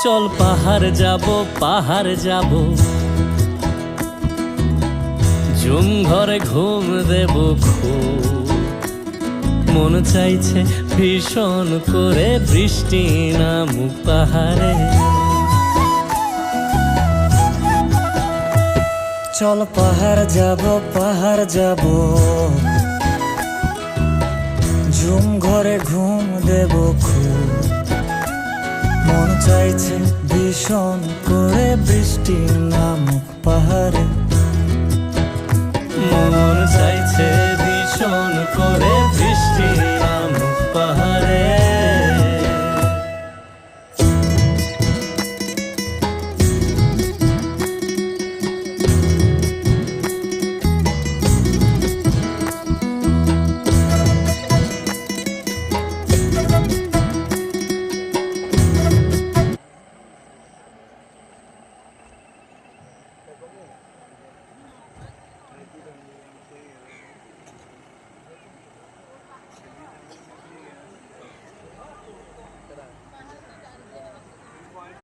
চল পাহাড় যাব, পাহাড় যাব, ঝুম ঘরে ঘুম দেব খুব। মন চাইছে ভীষণ করে বৃষ্টি নামুক পাহাড়ে। চল পাহাড় যাব, পাহাড় যাব, ঝুম ঘরে ঘুম দেব খুব। মন চাইছে ভীষণ করে বৃষ্টি নামুক পাহাড়ে। মন চাইছে